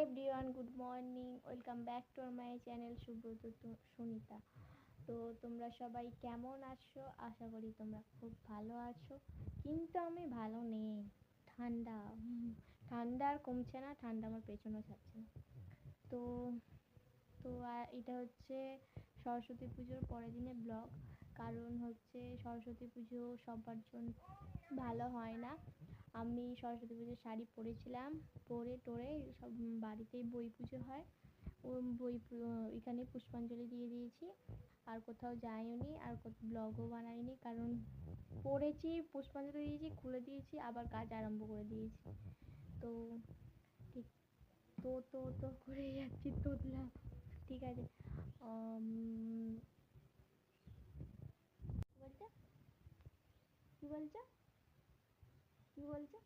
Everyone, good morning. Welcome back to my channel Subrata Sunita. তো তোমরা সবাই কেমন আছো? আশা করি তোমরা খুব ভালো আছো, কিন্তু আমি ভালো নেই। ঠান্ডা ঠান্ডা আর কমছে না, ঠান্ডা আমার পেছনেও ছাড়ছে না। তো তো এটা হচ্ছে সরস্বতী পুজোর পরের দিনের ব্লগ। কারণ হচ্ছে সরস্বতী পুজো সবার জন্য ভালো হয় না। আমি সরস্বতী পুজোর শাড়ি পরেছিলাম, পরে টোরে সব বাড়িতেই বই পুজো হয়। এখানে পুষ্পাঞ্জলি দিয়ে দিয়েছি, আর কোথাও যাইনি, আর ব্লগও বানাইনি। কারণ পড়েছি, পুষ্পাঞ্জলি দিয়েছি, খুলে দিয়েছি, আবার কাজ আরম্ভ করে দিয়েছি। তো ঠিক তো করে যাচ্ছি তোতলা। ঠিক আছে। কি বলছো? কি বলছো?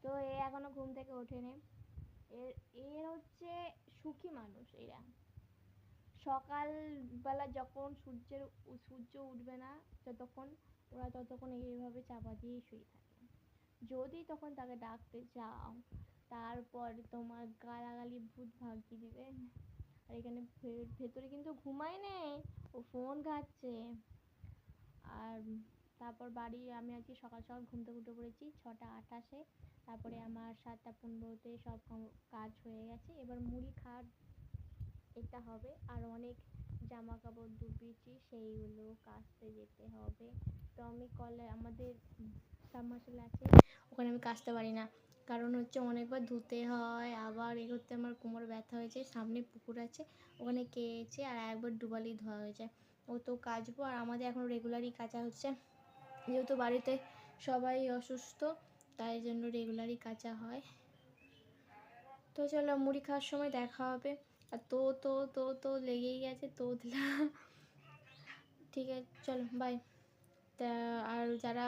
তো এ এখনো ঘুম থেকে ওঠেনি। এর হচ্ছে সুখী মানুষ এরা। সকালবেলা যখন সূর্য উঠবে না, ওরা ততক্ষণ এইভাবে চাপা দিয়েই শুয়ে থাকে। যদি তখন তাকে ডাকতে যাও, তারপর তোমার গালাগালি ভূত ভাগিয়ে দিবে। আর এখানে ভেতরে কিন্তু ঘুমায় নেই, ও ফোন ঘাঁটছে। আর তারপর আমি আজকে সকাল সকাল ঘুম থেকে উঠে পড়েছি 6:28-এ। তারপরে আমার 7:15-তে সব কাজ হয়ে গেছে। এবার মুড়ি খাওয়ার এটা হবে, আর অনেক জামা কাপড় ধুয়েছি, সেইগুলো কাচতে যেতে হবে। তো আমি আমাদের সাবমার্সিবল আছে, ওখানে আমি কাচতে পারি না। কারণ হচ্ছে অনেকবার ধুতে হয়, আবার এ করতে আমার কোমর ব্যথা হয়েছে। সামনে পুকুর আছে, ওখানে কেচে আর একবার ডুবালেই ধোয়া হয়ে যায়। ও তো কাচবো, আর আমাদের এখন রেগুলারই কাচা হচ্ছে, যেহেতু বাড়িতে সবাই অসুস্থ, তাই জন্য রেগুলারই কাচা হয়। তো চলো, মুড়ি খাওয়ার সময় দেখা হবে। আর তো লেগেই গেছে তোতলা। ঠিক আছে, চলো, বাই। আর যারা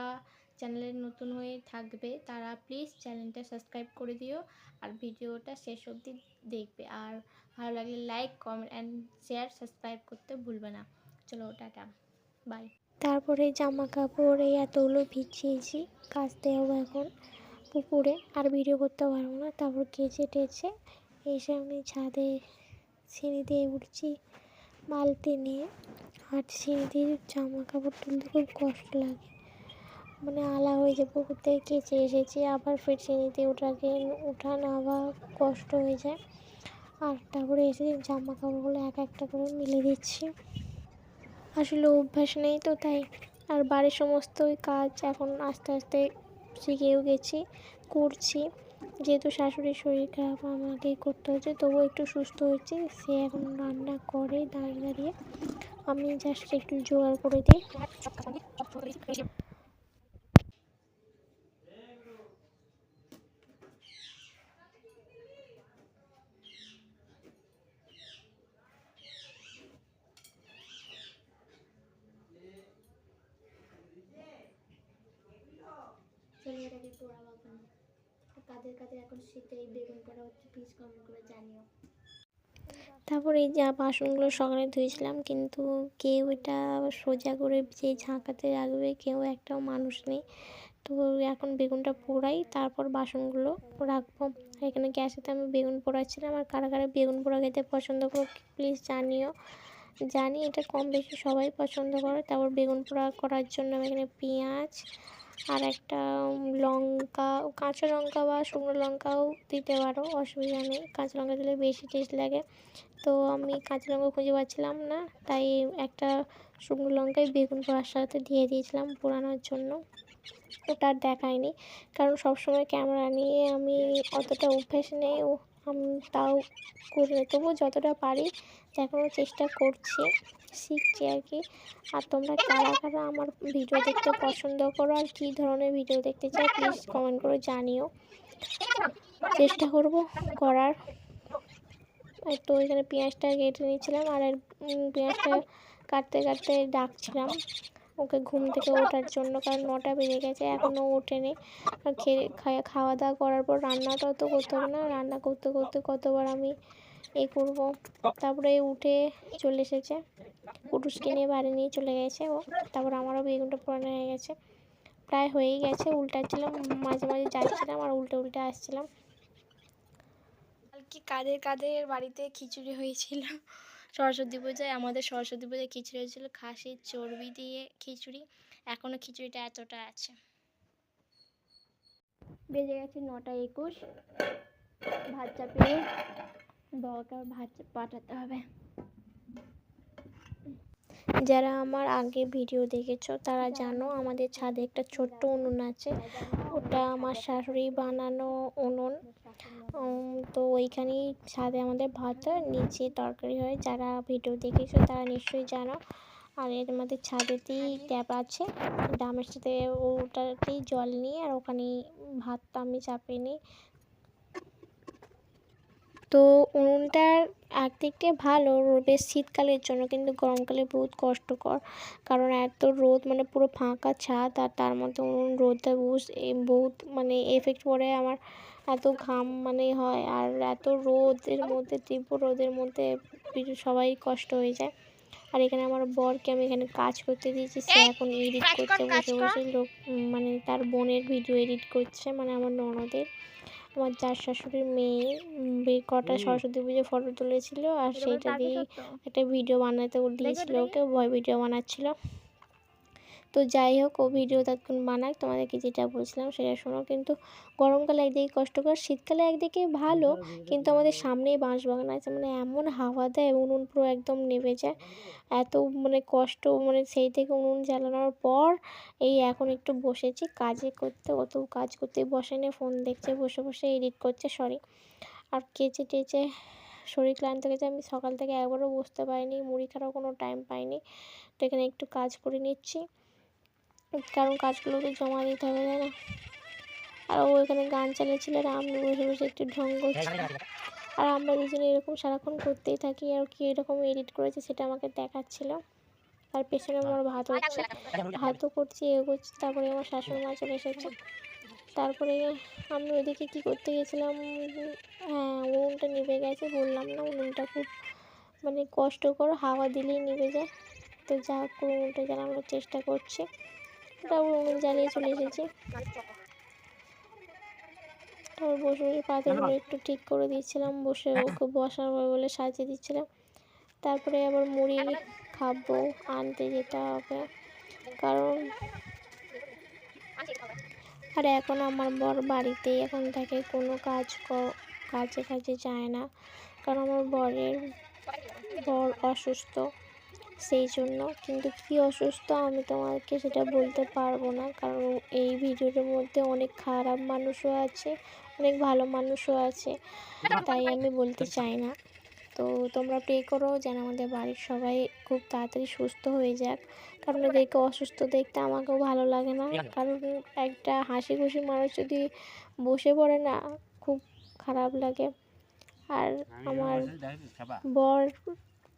চ্যানেলে নতুন হয়ে থাকবে তারা প্লিজ চ্যানেলটা সাবস্ক্রাইব করে দিও, আর ভিডিওটা শেষ অবধি দেখবে। আর ভালো লাগলে like, comment and share, subscribe করতে ভুলবে না। চলো, টাটা, বাই। তারপরে জামা কাপড় এই এতগুলো ভিজিয়েছি, কাচতে হবে এখন পুকুরে। আর ভিডিও করতে পারবো না। তারপর কেচে টেচে এসে আমি ছাদে সিঁড়ি দিয়ে উঠছি বালতি নিয়ে। আর সিঁড়ি দিয়ে জামা কাপড় তুলতে খুব কষ্ট লাগে, মানে আলা হয়ে যায়। পুকুর থেকে কেচে এসেছি, আবার ফের সিঁড়িতে উঠান আবার কষ্ট হয়ে যায়। আর তারপরে এসে জামা কাপড়গুলো এক একটা করে মিলে দিচ্ছি। আসলে অভ্যাস নেই তো, তাই। আর বাড়ির সমস্ত কাজ এখন আস্তে আস্তে শিখেও গেছি, করছি। যেহেতু শাশুড়ির শরীর খারাপ, আমাকেই করতে হচ্ছে। তবুও একটু সুস্থ হয়েছে, সে এখন রান্না করে দাঁড়িয়ে দাঁড়িয়ে, আমি জাস্ট একটু জোগাড় করে দিই। ছেলেটাকে পোড়া বাগান, কাদের কাদের এখন শীতে এই বেগুন পোড়া হচ্ছে, প্লিজ কমেন্ট করে জানিও। তারপরে এই যা বাসনগুলো সকালে ধুয়েছিলাম, কিন্তু কেউ এটা সোজা করে যে ঝাঁকাতে রাখবে, কেউ একটাও মানুষ নেই। তো এখন বেগুনটা পোড়াই, তারপর বাসনগুলো রাখবো। এখানে গ্যাসেতে আমি বেগুন পোড়াচ্ছিলাম। আর কারা কারা বেগুন পোড়া খেতে পছন্দ করো প্লিজ জানিও। জানি এটা কম বেশি সবাই পছন্দ করে। তারপর বেগুন পোড়া করার জন্য আমি এখানে পেঁয়াজ আর একটা লঙ্কা, কাঁচা লঙ্কা বা শুকনো লঙ্কাও দিতে পারো, অসুবিধা নেই। কাঁচা লঙ্কা দিলে বেশি টেস্ট লাগে। তো আমি কাঁচা লঙ্কা খুঁজে পাচ্ছিলাম না, তাই একটা শুকনো লঙ্কায় বেগুন পোড়ার সাথে দিয়ে দিয়েছিলাম পোড়ানোর জন্য। ওটা আর দেখায়নি, কারণ সবসময় ক্যামেরা নিয়ে আমি অতটা অভ্যেস নেই। আমি তাও করি, তবুও যতটা পারি দেখানোর চেষ্টা করছি, শিখছি আর কি। আর তোমরা কারা কারা আমার ভিডিও দেখতে পছন্দ করো আর কী ধরনের ভিডিও দেখতে চাও প্লিজ কমেন্ট করে জানিও, চেষ্টা করব করার। তো এখানে পেঁয়াজটা কেটে নিয়েছিলাম, আর পেঁয়াজটা কাটতে কাটতে ডাকছিলাম ওকে ঘুম থেকে ওঠার জন্য, কারণ 9টা বেজে গেছে, এখনও ওঠেনি। আর খাওয়া দাওয়া করার পর রান্নাটাও তো করতে হবে না, রান্না করতে করতে কতবার আমি করব। তারপরে উঠে চলে এসেছে, কুটুসকে নিয়ে বাড়ি নিয়ে চলে গেছে ও। তারপর আমারও বেগুনটা পোড়ানো হয়ে গেছে। প্রায় হয়েই গেছে, উল্টাচ্ছিলাম, মাঝে মাঝে যাচ্ছিলাম আর উল্টে উল্টে আসছিলাম। কালকে কাদের বাড়িতে খিচুড়ি হয়েছিল সরস্বতী পূজায়? আমাদের সরস্বতী পূজায় খিচুড়ি হয়েছিল খাসির চর্বি দিয়ে খিচুড়ি। এখনও খিচুড়িটা এতটা আছে। বেজে গেছে 9:21, ভাত চাপিয়ে বাবাকে ভাত পাঠাতে হবে। যারা আমার আগে ভিডিও দেখেছো তারা জানো আমাদের ছাদে একটা ছোট্ট উনুন আছে, ওটা আমার শাশুড়ি বানানো উনুন। তো ওইখানেই ছাদে আমাদের ভাত হয়, নিচে তরকারি হয়। যারা ভিডিও দেখেছো তারা নিশ্চয়ই জানো। আর এর মধ্যে ছাদেতেই ট্যাপ আছে, ড্রামের সাথে ওটাতেই জল নিয়ে আর ওখানেই ভাতটা আমি চাপিয়ে নিই। তো উনুনটার একদিক দিয়ে ভালো বেশ শীতকালের জন্য, কিন্তু গরমকালে বহুত কষ্টকর, কারণ এত রোদ, মানে পুরো ফাঁকা ছাদ আর তার মধ্যে উনুন, রোদটা বহুত মানে এফেক্ট পড়ে আমার, এত ঘাম মানে হয়। আর এত রোদের মধ্যে, তীব্র রোদের মধ্যে সবাই কষ্ট হয়ে যায়। আর এখানে আমার বরকে আমি এখানে কাজ করতে দিয়েছি, সে এখন এডিট করছে বসে বসে, মানে তার বোনের ভিডিও এডিট করছে, মানে আমার ননদের, আমার যার শাশুড়ির মেয়ে কটা সরস্বতী পুজো ফটো তুলেছিল আর সেইটা দিয়ে একটা ভিডিও বানাতে দিয়েছিল ওকে, ভয় ভিডিও বানাচ্ছিল। তো যাই হোক, ও ভিডিও তখন বানাক, তোমাদেরকে যেটা বলছিলাম সেটা শোনো। কিন্তু গরমকালে একদিকে কষ্টকর, শীতকালে একদিকে ভালো, কিন্তু আমাদের সামনেই বাঁশবাগান আছে, মানে এমন হাওয়া দেয়, উনুন পুরো একদম নেভে যায়। এত মানে কষ্ট, মানে সেই থেকে উনুন জ্বালানোর পর এই এখন একটু বসেছি কাজে করতে, অত কাজ করতে বসেনি, ফোন দেখছে বসে বসে, এডিট করছে সরি। আর কেচে টেচে শরীর ক্লান্ত গেছে, আমি সকাল থেকে একবারও বসতে পারিনি, মুড়ি খাওয়ার কোনো টাইম পাইনি। তো এখানে একটু কাজ করে নিচ্ছি, কারণ কাজগুলো তো জমা দিতে হবে, তাই না? আর ও এখানে গান চালিয়েছিল আর আমি বসে বসে একটু ঢং করছি। আর আমরা দুজনে এরকম সারাক্ষণ করতেই থাকি, আর কি এরকম এডিট করেছে সেটা আমাকে দেখাচ্ছিল। আর পেছনে আমার ভাত হচ্ছে, ভাতও করছি, এ করছি। তারপরে আমার শাশুড়ি মা চলে এসেছে। তারপরে আমি ওইদিকে কী করতে গেছিলাম, হ্যাঁ উনুনটা নিভে গেছে, বললাম না উনুনটা খুব মানে কষ্টকর, হাওয়া দিলেই নিভে যায়। তো যা হোক উনুনটা জ্বালানোর চেষ্টা করছি, তারপর উনুন জ্বালিয়ে চলে এসেছি। তারপর বসে বসে পাথরগুলো একটু ঠিক করে দিচ্ছিলাম, বসে ওকে বসার বলে সাজিয়ে দিচ্ছিলাম। তারপরে আবার মুড়ি খাবো, আনতে যেতে হবে, কারণ আর এখন আমার বর বাড়িতেই এখন থাকে, কোনো কাজে যায় না, কারণ আমার বর অসুস্থ সেই জন্য। কিন্তু কি অসুস্থ আমি তোমাকে সেটা বলতে পারবো না, কারণ এই ভিডিওটার মধ্যে অনেক খারাপ মানুষও আছে, অনেক ভালো মানুষও আছে, তাই আমি বলতে চাই না। তো তোমরা প্রে করো যেন আমাদের বাড়ির সবাই খুব তাড়াতাড়ি সুস্থ হয়ে যাক, কারণ এদেরকে অসুস্থ দেখতে আমাকেও ভালো লাগে না, কারণ একটা হাসি খুশি মানুষ যদি বসে পড়ে না, খুব খারাপ লাগে। আর আমার বর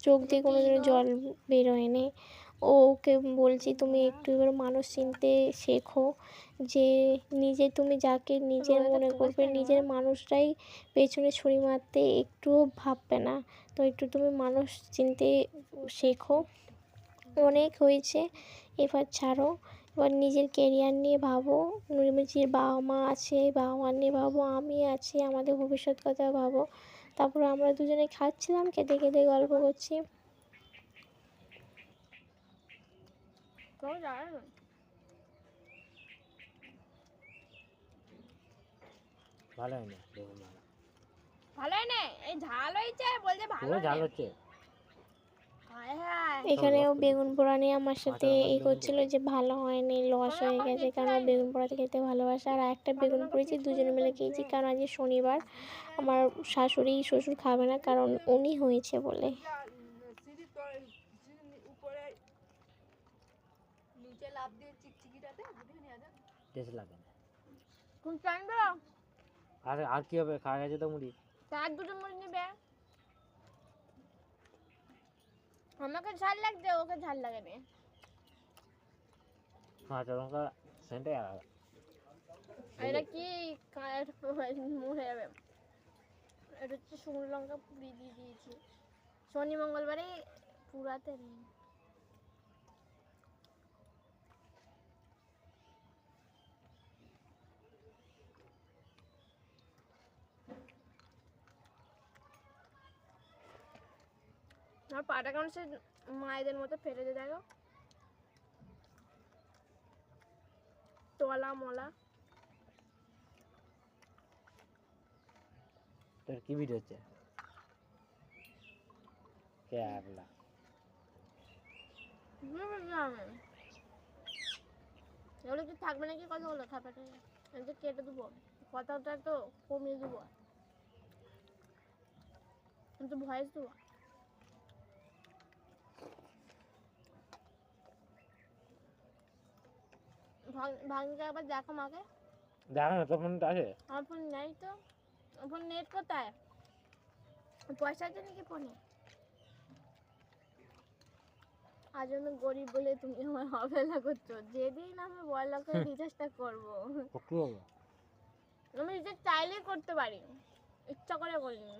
চোখ দিয়ে কোনোদিনও জল বেরোয়নি, ওকে বলছি তুমি একটু এবার মানুষ চিনতে শেখো, যে তুমি যাকে নিজের মনে করবে, নিজের মানুষরাই পেছনে ছুরি মারতে একটুও ভাববে না। তো একটু তুমি মানুষ চিনতে শেখো, অনেক হয়েছে, এবার ছাড়ো, এবার নিজের কেরিয়ার নিয়ে ভাবো, নিজের বাবা মা আছে, বাবা মা নিয়ে ভাবো, আমি আছি, আমাদের ভবিষ্যৎ কথা ভাবো। তারপরে আমরা দুজনে খাচ্ছিলাম, খেতে খেতে গল্প করছি। ভালো হয় না, দেখুন ভালো হয় না, এই ঝাল হয়েছে বলছে ভালো ঝাল হচ্ছে। এখানেও বেগুন পোড়া নিয়ে আমার সাথে এই করছিল যে ভালো হয়নি, লস হয়ে গেছে, কারণ বেগুন পোড়াতে খেতে ভালোবাসে। আর একটা বেগুন পোড়েছি দুজনে মিলে খেয়েছি, কারণ আজকে শনিবার, আমার শাশুড়ি শ্বশুর খাবে না, কারণ উনি হয়েছে বলে। আর কি হবে, খাওয়া গেছে তো মুড়ি, চার দুটো মুড়ি নেবে, আমাকে ঝাল লাগছে, ওকে ঝাল লাগবে। কাঁচা লঙ্কা সেন্টাই আলাদা। এটা কি মুড়ে যাবে, এটা হচ্ছে শুকনো লঙ্কা পুড়ি দিয়ে দিয়েছি, শনি মঙ্গলবারে পুরাতে নেই। আমার পাটা কেমন সে মায়েদের মতো ফেলে দিয়ে দেখো, তোলা মলা। তোর কি ভিডিও হচ্ছে? কে আগলা? এগুলো কি থাকবে নাকি কতগুলো খাবারটা? আমি তো কেটে দেবো, কথাটা তো কমিয়ে দেবো, আমি তো ভয়েস দেবো। ভাঙিকে একবার দেখো মাকে। দেখো না, তোর ফোনটা আছে? আমার ফোন নেই তো। আমার ফোন নেট কোথায়? পয়সা আছে নাকি ফোনে? আজ আমি গরিব বলে তুমি আমার অবহেলা করছো। যেদিন আমি বড়লোক হয়ে রিচার্জটা করবো, কি হলো? আমি রিচার্জ চাইলেই করতে পারি, ইচ্ছা করে করিনি।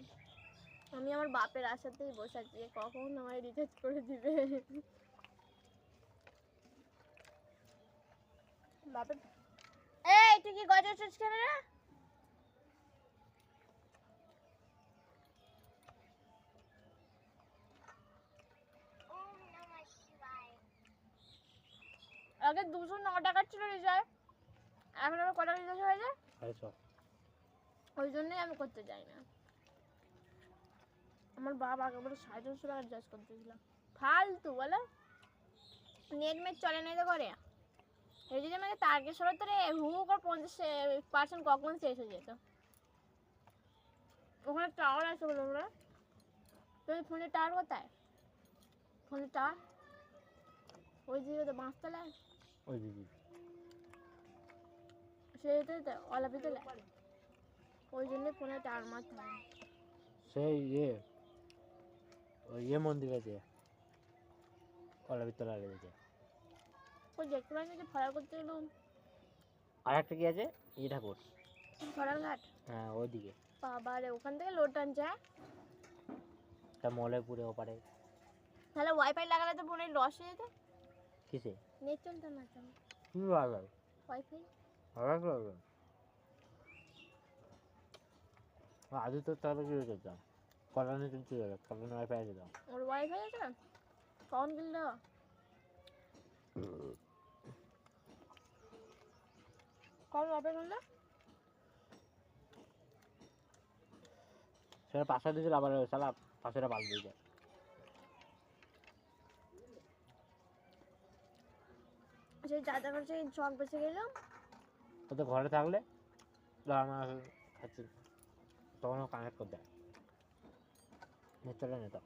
আমি আমার বাপের আশাতেই বসে আছি যে কখন আমার রিচার্জ করে দিবে। বাপের এই তুই কি গজা শেষ কেন রে? আগে 209 টাকা ছিল রিচার্জ, এখন আবার কত রিচার্জ হয়ে যায়? 650। ওই জন্যই আমি করতে চাই না। আমার বাবা আগে বলে 450 টাকা রিচার্জ করতে দিয়েছিলাম, ফালতু বলো। নেট মেট চলে না তো করে এই যদি আমাকে টার্গেট সরাতে রে হু করে 50% কখন শেষ হয়ে যেত। ওখানে টাওয়ার আছে বলে ওরা, তোর ফোনের টাওয়ার কোথায়? ফোনের টাওয়ার ওই দিকে তো বাঁশতলায়, ওই দিদি সেইটাই তো অলাপিতলা, ওই জন্য ফোনে টাওয়ার মারতে হয়। সেই ওই মন্দির আছে কলাবিতলা লেগেছে। ওই দেখতে পাই না যে ফরার করতে গেলাম। আর একটা কি আছে? এই ঠাকুর। ফরার ঘাট, হ্যাঁ ওইদিকে। বাবা রে ওখান থেকে লোড টানছে। তা মলয়পুরে ওপারে। তাহলে ওয়াইফাই লাগালে তো ফোনে লস হয়ে যেত। কিসে? নেট চলতো না তো, কি ভালো ওয়াইফাই। ভালো আজ তো তাহলে কি করতাম? কলানি তুলতে যাবে, কলানি ওয়াইফাই আছে তো। ওর ওয়াইফাই আছে কখন কিনলো? কখন ওয়াইফাই কিনলো? সেটা 500 দিয়েছিল, আবার সালা 500 পাল দিয়ে যায়। সেই চাচা কাছে শখ বেঁচে গেল। ও তো ঘরে থাকলে ধর আমার কাছে তখন কানেক্ট করে দেয়, নেট চলে না তো।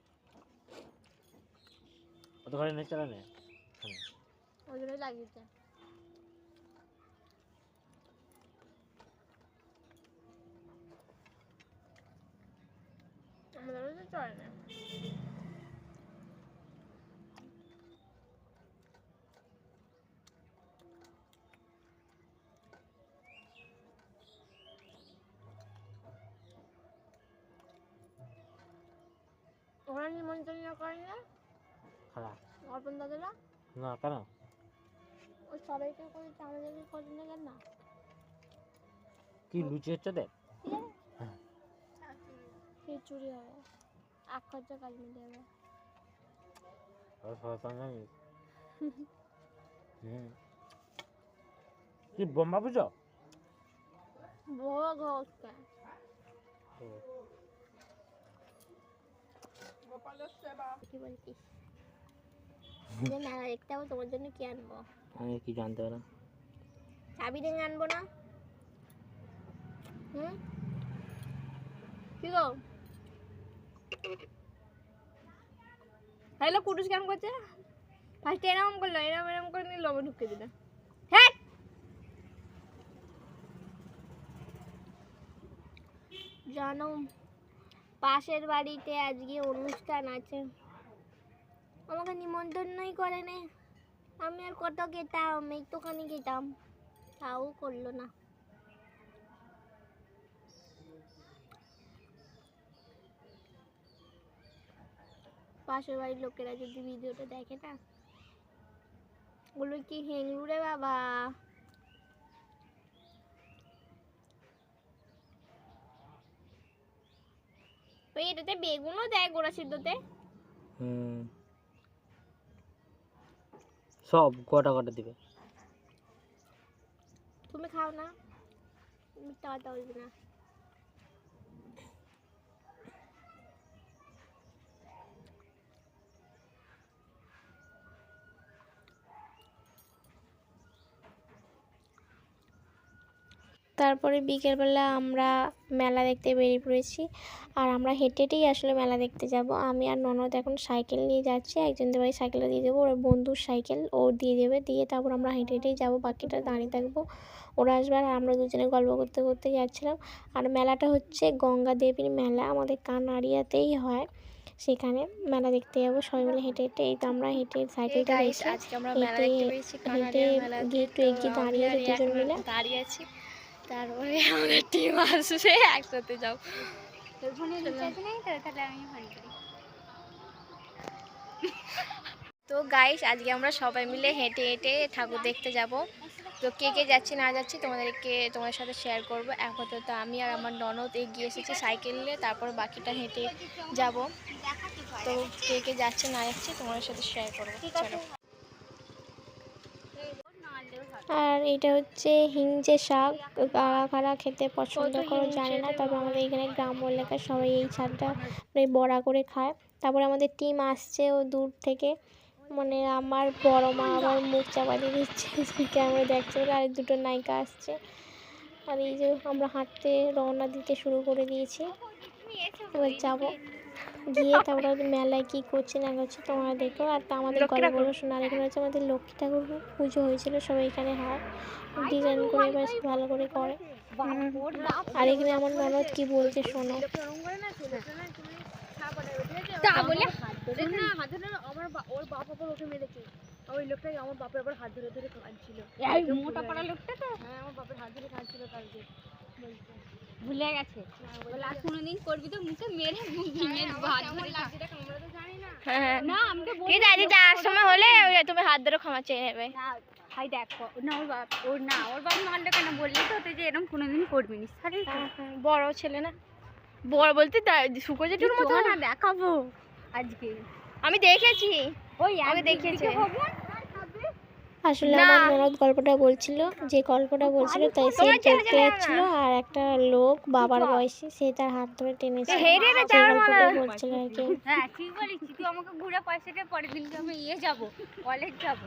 ও তো ঘরে নেট চলে না। ওই জন্যই লাগিয়েছে। আমাদেরও তো চলে না। ওরা নিমন্ত্রণ করে না খারাপ অর্পণ দাদারা? না কেন? ওই সবাইকে করে আমাদেরকে করে না কেন? কি লুচি হচ্ছে দেখ। খিচুড়ি হবে, এক খরচা কাজ মিটে যাবে। কি বোম্বা পুজো? ভোগ হচ্ছে। কি বলছিস? যে মেলা দেখতে যাবো তোমার জন্য কি আনবো? আমি কি জানতে পারলাম? চাবি রিং আনবো না? কি গো? হ্যালো কুটুস কেমন করছে? ফার্স্ট এরকম করলো, এরকম করে নিয়ে লবণ ঢুকে দিল। হ্যাঁ জানো পাশের বাড়িতে আজকে অনুষ্ঠান আছে, আমাকে নিমন্ত্রণই করে না। আমি আর কত খেতাম, একটুখানি খেতাম, তাও করলো না। পাশের বাড়ির লোকেরা যদি ভিডিওটা দেখে না, বলবে কি হেংলু রে বাবা। এটাতে বেগুনও দেয় গোড়া সিদ্ধতে। সব কটা কটা দিবে? তুমি খাও না, মিথ্যা কথা বলবি না। তারপরে বিকেলবেলা আমরা মেলা দেখতে বেরিয়ে পড়েছি। আর আমরা হেঁটে হেঁটেই আসলে মেলা দেখতে যাব। আমি আর ননদ এখন সাইকেল নিয়ে যাচ্ছি, একজনদের বাড়ি সাইকেলটা দিয়ে দেবো, ওর বন্ধুর সাইকেল ও দিয়ে দেবে, দিয়ে তারপর আমরা হেঁটে হেঁটেই যাবো, বাকিটা দাঁড়িয়ে থাকবো, ওরা আসবে। আর আমরা দুজনে গল্প করতে করতে যাচ্ছিলাম। আর মেলাটা হচ্ছে গঙ্গা দেবীর মেলা, আমাদের কানাড়িয়াতেই হয়। সেখানে মেলা দেখতে যাবো সবাই মিলে হেঁটে হেঁটে। এই তো আমরা হেঁটে সাইকেলটা রেখে আজকে আমরা মেলা হেঁটে দেখতে পেয়েছি হেঁটে কানাড়িয়া মেলাতে। গিয়ে একটু তো এগিয়ে আমি দাঁড়িয়ে আর দুজন এখন মিলে দাঁড়িয়ে আছি, তারপরে আমাদের টিম আসবে, একসাথে যাও। তোর ফোনে রিচার্জ নেই তো, তাহলে আমি ফোন করি। তো গাইস, আজকে আমরা সবাই মিলে হেঁটে হেঁটে ঠাকুর দেখতে যাব। তো কে কে যাচ্ছি না যাচ্ছি তোমাদের সাথে শেয়ার করব। আপাতত আমি আর আমার ননদ এগিয়ে এসেছি সাইকেল নিয়ে, তারপর বাকিটা হেঁটে যাব। তো কে কে যাচ্ছে না যাচ্ছে তোমাদের সাথে শেয়ার করবো, চলো। আর এটা হচ্ছে হিঞ্চে শাক, কারা কারা খেতে পছন্দ করো জানি না, তবে আমাদের এখানে গ্রাম্য এলাকায় সবাই এই শাকটা বড়া করে খায়। তারপরে আমাদের টিম আসছে ও দূর থেকে, মানে আমার বড় মা আবার মুখ চাপা দিয়ে দিচ্ছে ক্যামেরা দেখছে বলে। আর দুটো নায়িকা আসছে। আর এই যে আমরা হাঁটতে রওনা দিতে শুরু করে দিয়েছি, এবার যাবো গিয়ে তারপরে মেলায় কী করছে না করছে তোমরা দেখো। আর তা আমাদের গল্প বলো শোনা। আর এখানে হচ্ছে আমাদের লক্ষ্মী ঠাকুর পুজো হয়েছিল, সবাই এখানে হয়, ডিজাইন করে বেশ ভালো করে করে। আর এখানে আমার ননদ কি বলছে শোনো। ওর বাপ আবার ওকে মেরেছে, ওই লোকটাই আমার বাপের আবার হাত ধরে ধরে কাঁদছিল। মোটা পাড়া লোকটা তো? হ্যাঁ, আমার বাপের হাত ধরে কাঁদছিল কালকে, ভুলে গেছে। কোনোদিন করবি তো মুখে মেরে মুখ ভেঙে হাত ধরে আমরা তো জানি না। হ্যাঁ না, আমি তো বলি দাদি যাওয়ার সময় হলে তুমি হাত ধরে ক্ষমা চেয়ে নেবে। না ভাই দেখো না, ওর বাপ মারলে কেন বললি তো তুই যে এরকম কোনোদিন করবি না। বড় ছেলে না, বড় বলতে শুকো জেঠুর মতো না। দেখাবো আজকে, আমি দেখেছি, ওই আগে দেখেছি। আসলে আমার ননদ গল্পটা বলছিল, যে গল্পটা বলছিল তাই সে দেখতে যাচ্ছিল, আর একটা লোক বাবার বয়সী সে তার হাত ধরে টেনেছে, সেই গল্পটাই বলছিল আর কি। হ্যাঁ ঠিক বলিস, তুই আমাকে ঘুরে পয়সাটা পরের দিনকে আমি যাবো, কলেজ যাবো।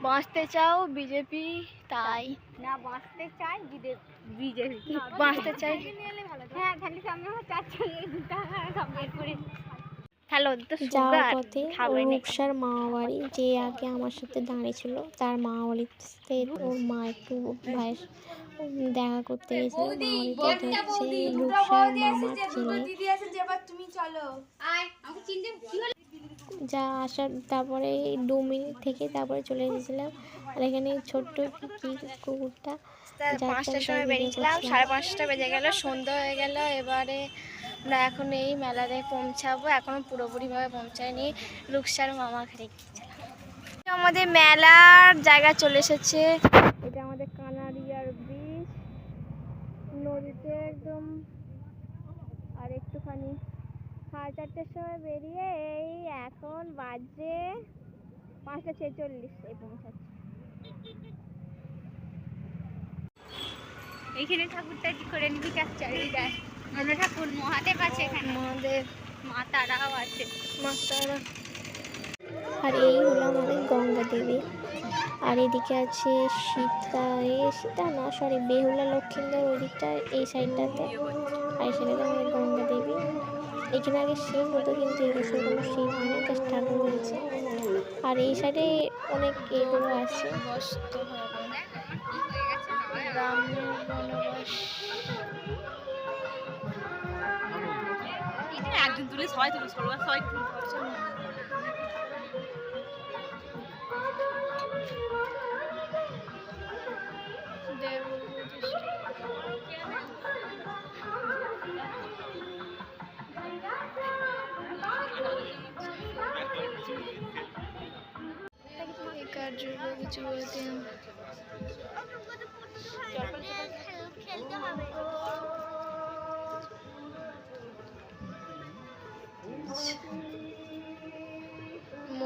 বাঁচতে চাও বিজেপি, তাই না বাঁচতে চাই বিজেপি, বাঁচতে চাই। হ্যাঁ খালি সামনে চাচ্ছি এই দুটা কমপ্লিট করে। হ্যালো, যাওয়ার পথে রূপসার মামা বাড়ি, যে আগে আমার সাথে দাঁড়িয়েছিল তার মামা বাড়িতে ওর মা একটু ভাইয়ের দেখা করতে গেছিল। মামা বাড়িতে হচ্ছে রূপসার মামার ছেলে যা আসার, তারপরে 2 মিনিট থেকে তারপরে চলে এসেছিলাম। আর এখানে ছোট্ট কি কুকুরটা 5টার সময় বেরিয়েছিলাম, 5:30 বেজে গেল, সন্ধ্যা হয়ে গেল। এবারে আমরা এখন এই মেলাতে পৌঁছাবো, এখনো পুরোপুরিভাবে পৌঁছায়নি। রূপসার মামাকে রেখেছিলাম। আমাদের মেলার জায়গা চলে এসেছে, এটা আমাদের কানাড়িয়ার ব্রিজ, নদীতে একদম। আর একটুখানি 4:30টার সময় বেরিয়ে এই এখন বাজে 5:46, এই পৌঁছাচ্ছি। এইখানে ঠাকুরটা কি করে নিবি ক্যাপচার, আমরা ঠাকুর মহাদেব আছে এখানে, মহাদেব মা তারাও আছে, মা তারা। আর এই হলো আমাদের গঙ্গা দেবী। আর এদিকে আছে সীতা না সরি বেহুলা লক্ষিন্দর, ওই দিকটা এই সাইডটাতে। আর এই সাইডে আমাদের গঙ্গা দেবী। এখানে আগে শিব হতো, কিন্তু এই বছর কোনো শিব হয়নি, জাস্ট ঠাকুর হয়েছে। আর এই সাইডে অনেক এগুলো আছে, গ্রামের বনবাস। একজন তুলে সবাই তুলে সবাই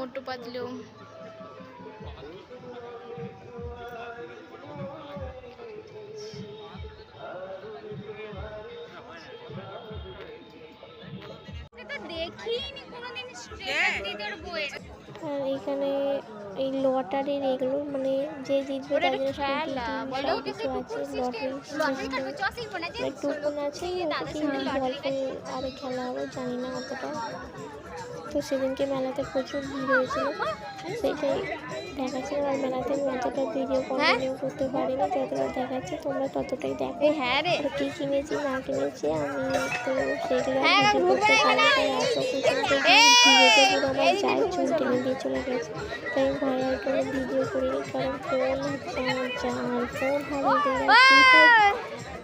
মোটু পাতলু। দেখিনি কোনোদিন স্ট্রেটাস দিতে ওর বইয়ের। আর এখানে এই লটারির এগুলো মানে যে জিতবে তার জন্য খেলা বলো সব কিছু আছে, লটারি টুকুন আছে, গল্পে আরও খেলা হবে জানি না অতটা। তো সেদিনকে মেলাতে প্রচুর ভিড় হয়েছিল, সেটাই দেখাচ্ছিল। আর মেলাতে আমি অতটা ভিডিও কন্টিনিউ করতে পারিনি, যতটা দেখাচ্ছি তোমরা ততটাই দেখো। হ্যাঁ রে, আর কী কিনেছি না কিনেছি আমি তো সেগুলো ভিডিও করতে পারি, তাই আসো ভিডিওতে পুরো আমার যায় চুল টেনে দিয়ে চলে গেছে, তাই আমি ভয় আর কোনো ভিডিও করিনি। কারণ ফোন হচ্ছে আমার জান, ফোন হারিয়ে গেলে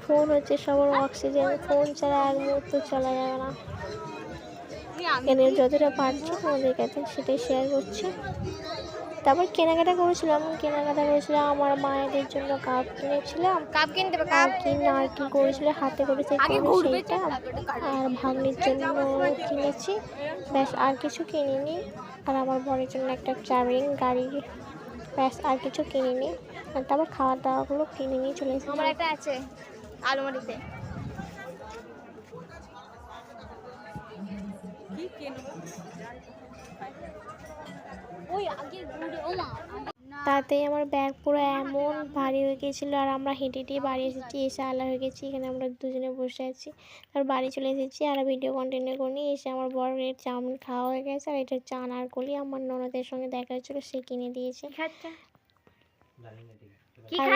ফোন হচ্ছে সবার অক্সিজেন, ফোন ছাড়া এক মুহূর্ত চলা যাবে না। এখানে যতটা পারছি তোমাদের কাছে সেটাই শেয়ার করছি। তারপর কেনাকাটা করেছিলাম আমার মায়েদের জন্য কাপ কিনেছিলাম, কাপ কিনতে হবে, আর কি করেছিল হাতে করে সেইটা, আর ভাগ্নির জন্য কিনেছি, ব্যাস আর কিছু কিনিনি। আর আমার বোনের জন্য একটা ট্রাভেলিং গাড়ি, ব্যাস আর কিছু কিনিনি। আর তারপর খাওয়া দাওয়াগুলো কিনে নিয়ে চলে এসেছি। আমার একটা আছে আলমারিতে। তাতেই আমার ব্যাগ পুরো এমন ভারী হয়ে গিয়েছিলো, আর আমরা হেঁটে হেঁটে বাড়ি এসেছি, এসে আলা হয়ে গেছি। এখানে আমরা দুজনে বসে আছি, তারপর বাড়ি চলে এসেছি আর ভিডিও কন্টিনিউ করিনি। এসে আমার বরের চাউমিন খাওয়া হয়ে গেছে, আর এটা হচ্ছে আনারকলি, আমার ননদের সঙ্গে দেখা হচ্ছিলো, সে কিনে দিয়েছে। আর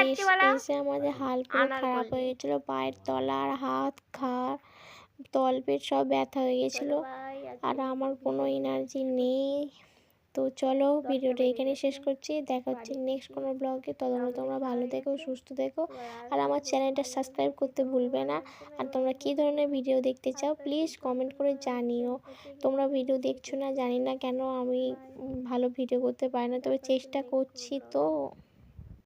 এসে আমাদের হাল পুরো খারাপ হয়ে গেছিলো, পায়ের তলা আর হাত ঘাড় তলপেট সব ব্যথা হয়ে গেছিলো, আর আমার কোনো এনার্জি নেই। তো চলো ভিডিওটা এখানে শেষ করছি, দেখা হচ্ছে নেক্সট কোনো ব্লগে। ততক্ষণ তোমরা ভালো থেকো, সুস্থ থেকো, আর আমার চ্যানেলটা সাবস্ক্রাইব করতে ভুলবে না। আর তোমরা কী ধরনের ভিডিও দেখতে চাও প্লিজ কমেন্ট করে জানিও। তোমরা ভিডিও দেখছো না জানি না কেন, আমি ভালো ভিডিও করতে পারি না, তবে চেষ্টা করছি তো।